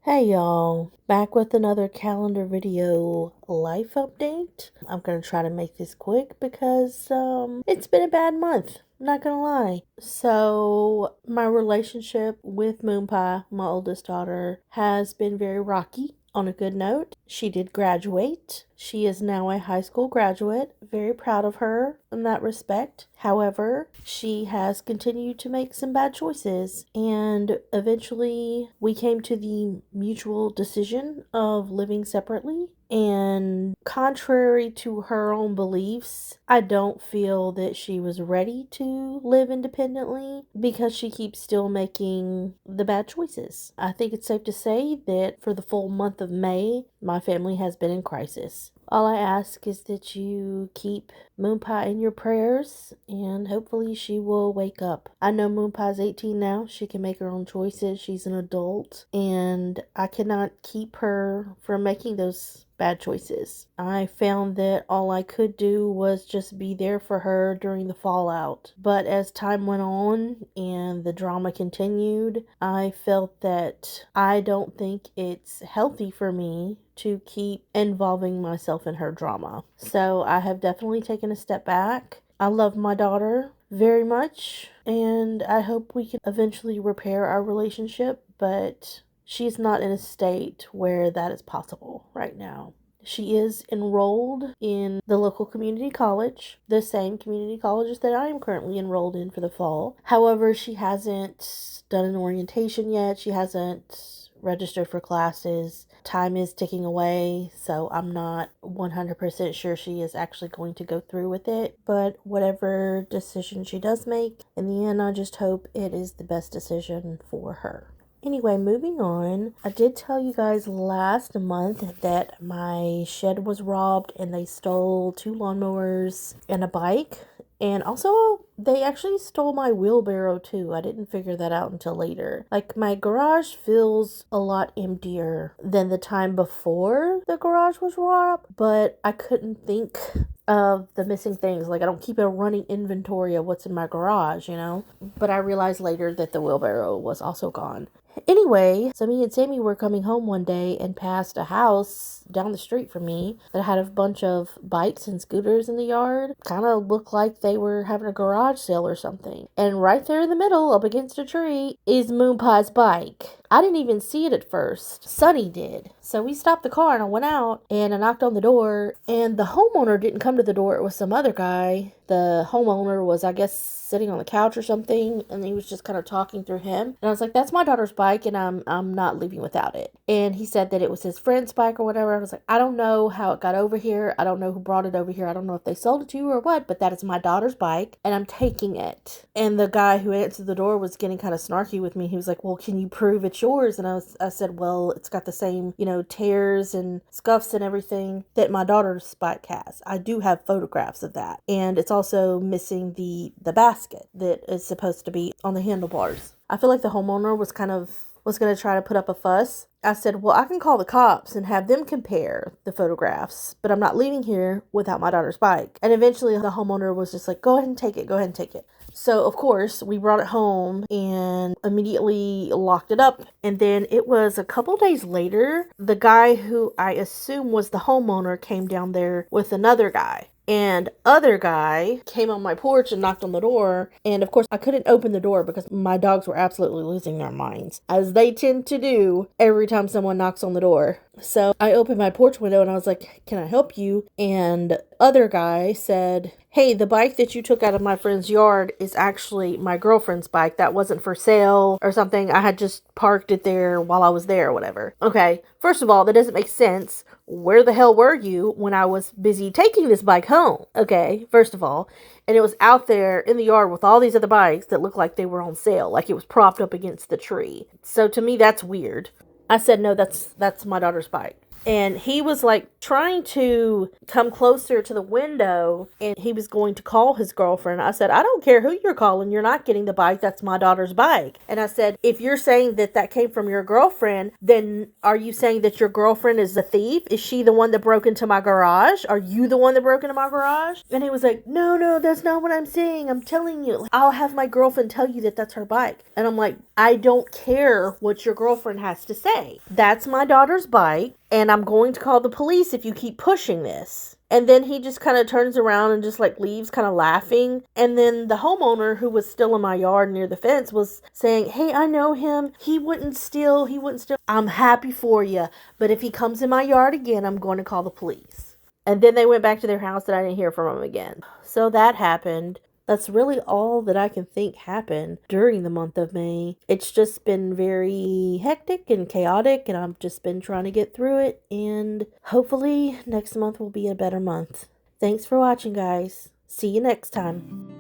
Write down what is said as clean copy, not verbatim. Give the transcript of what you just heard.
Hey y'all, back with another calendar video life update. I'm gonna try to make this quick because it's been a bad month. I'm not gonna lie. So my relationship with Moonpie, my oldest daughter, has been very rocky. On a good note, she did graduate. She is now a high school graduate. Very proud of her in that respect. However, she has continued to make some bad choices, and eventually we came to the mutual decision of living separately. And contrary to her own beliefs, I don't feel that she was ready to live independently because she keeps still making the bad choices. I think it's safe to say that for the full month of May, my family has been in crisis. All I ask is that you keep Moonpie in your prayers, and hopefully she will wake up. I know Moonpie's 18 now. She can make her own choices. She's an adult, and I cannot keep her from making those bad choices. I found that all I could do was just be there for her during the fallout. But as time went on and the drama continued, I felt that I don't think it's healthy for me to keep involving myself in her drama. So I have definitely taken a step back. I love my daughter very much, and I hope we can eventually repair our relationship, but she's not in a state where that is possible right now. She is enrolled in the local community college, the same community college that I am currently enrolled in for the fall. However, she hasn't done an orientation yet. She hasn't registered for classes. Time is ticking away, so I'm not 100% sure she is actually going to go through with it. But whatever decision she does make, in the end, I just hope it is the best decision for her. Anyway, moving on, I did tell you guys last month that my shed was robbed and they stole 2 lawnmowers and a bike. And also, they actually stole my wheelbarrow too. I didn't figure that out until later. Like, my garage feels a lot emptier than the time before the garage was robbed, but I couldn't think of the missing things. Like, I don't keep a running inventory of what's in my garage, But I realized later that the wheelbarrow was also gone. Anyway, so me and Sammy were coming home one day and passed a house down the street from me that had a bunch of bikes and scooters in the yard. Kind of looked like they were having a garage sale or something. And right there in the middle, up against a tree, is Moonpie's bike. I didn't even see it at first. Sonny did. So we stopped the car and I went out and I knocked on the door, and the homeowner didn't come to the door. It was some other guy. The homeowner was, I guess, sitting on the couch or something, and he was just kind of talking through him. And I was like, "That's my daughter's bike, and I'm not leaving without it." And he said that it was his friend's bike or whatever. I was like, "I don't know how it got over here. I don't know who brought it over here. I don't know if they sold it to you or what, but that is my daughter's bike, and I'm taking it." And the guy who answered the door was getting kind of snarky with me. He was like, "Well, can you prove it's yours?" And I said, "Well, it's got the same, tears and scuffs and everything that my daughter's bike has. I do have photographs of that, and it's also missing the basket that is supposed to be on the handlebars." I feel like the homeowner was going to try to put up a fuss. I said, "Well, I can call the cops and have them compare the photographs, but I'm not leaving here without my daughter's bike." And eventually the homeowner was just like, "Go ahead and take it. Go ahead and take it." So, of course, we brought it home and immediately locked it up. And then it was a couple days later, the guy who I assume was the homeowner came down there with another guy. And other guy came on my porch and knocked on the door. And of course, I couldn't open the door because my dogs were absolutely losing their minds, as they tend to do every time someone knocks on the door. So I opened my porch window and I was like, "Can I help you?" And other guy said, "Hey, the bike that you took out of my friend's yard is actually my girlfriend's bike. That wasn't for sale or something. I had just parked it there while I was there," or whatever. Okay, first of all, that doesn't make sense. Where the hell were you when I was busy taking this bike home? Okay, first of all. And it was out there in the yard with all these other bikes that looked like they were on sale, like it was propped up against the tree. So to me, that's weird. I said, "No, that's my daughter's bike." And he was like trying to come closer to the window, and he was going to call his girlfriend. I said, I don't care who you're calling. You're not getting the bike. That's my daughter's bike. And I said, if you're saying that that came from your girlfriend, then are you saying that your girlfriend is the thief? Is she the one that broke into my garage? Are you the one that broke into my garage? And he was like, no, that's not what I'm saying. I'm telling you. I'll have my girlfriend tell you that that's her bike. And I'm like, I don't care what your girlfriend has to say. That's my daughter's bike, and I'm going to call the police if you keep pushing this. And then he just kind of turns around and just like leaves, kind of laughing. And then the homeowner, who was still in my yard near the fence, was saying, hey, I know him. He wouldn't steal. I'm happy for you. But if he comes in my yard again, I'm going to call the police. And then they went back to their house and I didn't hear from him again. So that happened. That's really all that I can think happened during the month of May. It's just been very hectic and chaotic, and I've just been trying to get through it, and hopefully next month will be a better month. Thanks for watching, guys. See you next time.